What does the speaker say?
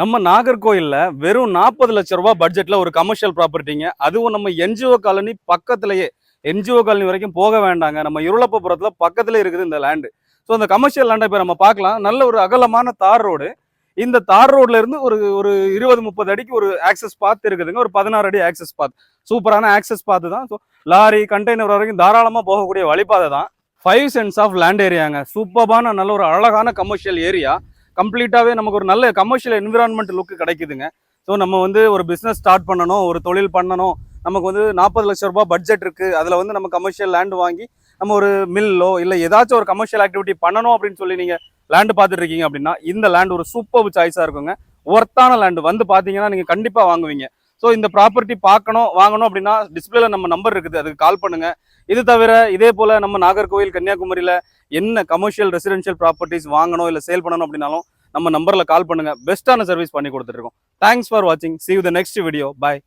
நம்ம நாகர்கோயில்ல வெறும் 40 லட்சம் ரூபாய் பட்ஜெட்ல ஒரு கமர்ஷியல் ப்ராப்பர்ட்டிங்க. அதுவும் நம்ம என்ஜிஓ காலனி பக்கத்திலேயே. என்ஜிஓ காலனி வரைக்கும் போக வேண்டாங்க. நம்ம இருளப்பபுரத்துல பக்கத்திலே இருக்குது இந்த லேண்ட். ஸோ இந்த கமர்ஷியல் லேண்டை இப்ப நம்ம பார்க்கலாம். நல்ல ஒரு அகலமான தார் ரோடு. இந்த தார் ரோட்ல இருந்து ஒரு ஒரு 20, 30 அடிக்கு ஒரு ஆக்சஸ் பாத் இருக்குதுங்க. ஒரு 16 அடி ஆக்சஸ் பாத். சூப்பரான ஆக்சஸ் பாத் தான். ஸோ லாரி, கண்டெய்னர் வரைக்கும் தாராளமா போகக்கூடிய வழிபாதை தான். 5 சென்ட்ஸ் ஆஃப் லேண்ட் ஏரியாங்க. சூப்பரான நல்ல ஒரு அழகான கமர்ஷியல் ஏரியா. கம்ப்ளீட்டாவே நமக்கு ஒரு நல்ல கமர்ஷியல் என்விரான்மெண்ட் லுக் கிடைக்குதுங்க. ஸோ நம்ம வந்து ஒரு பிஸ்னஸ் ஸ்டார்ட் பண்ணணும், ஒரு தொழில் பண்ணணும், நமக்கு வந்து 40 லட்சம் ரூபாய் பட்ஜெட் இருக்கு. அதுல வந்து நம்ம கமர்ஷியல் லேண்ட் வாங்கி நம்ம ஒரு மில்லோ இல்லை ஏதாச்சும் ஒரு கமர்ஷியல் ஆக்டிவிட்டி பண்ணணும் அப்படின்னு சொல்லி நீங்க லேண்ட் பார்த்துட்டு இருக்கீங்க அப்படின்னா இந்த லேண்ட் ஒரு சூப்பர் சாய்ஸா இருக்குங்க. ஒர்த்தான லேண்ட் வந்து பாத்தீங்கன்னா நீங்க கண்டிப்பா வாங்குவீங்க. ஸோ இந்த ப்ராப்பர்ட்டி பார்க்கணும் வாங்கணும் அப்படின்னா டிஸ்பிளேல நம்ம நம்பர் இருக்குது, அதுக்கு கால் பண்ணுங்க. இது தவிர இதே போல நம்ம நாகர்கோவில் கன்னியாகுமரியில என்ன கமர்ஷியல் ரெசிடென்ஷியல் ப்ராப்பர்ட்டிஸ் வாங்கணும் இல்லை சேல் பண்ணணும் அப்படின்னாலும் நம்ம நம்பர்ல கால் பண்ணுங்க. பெஸ்ட்டான சர்வீஸ் பண்ணி கொடுத்துட்டு இருக்கோம். தேங்க்ஸ் ஃபார் வாட்சிங். See you the next video. Bye.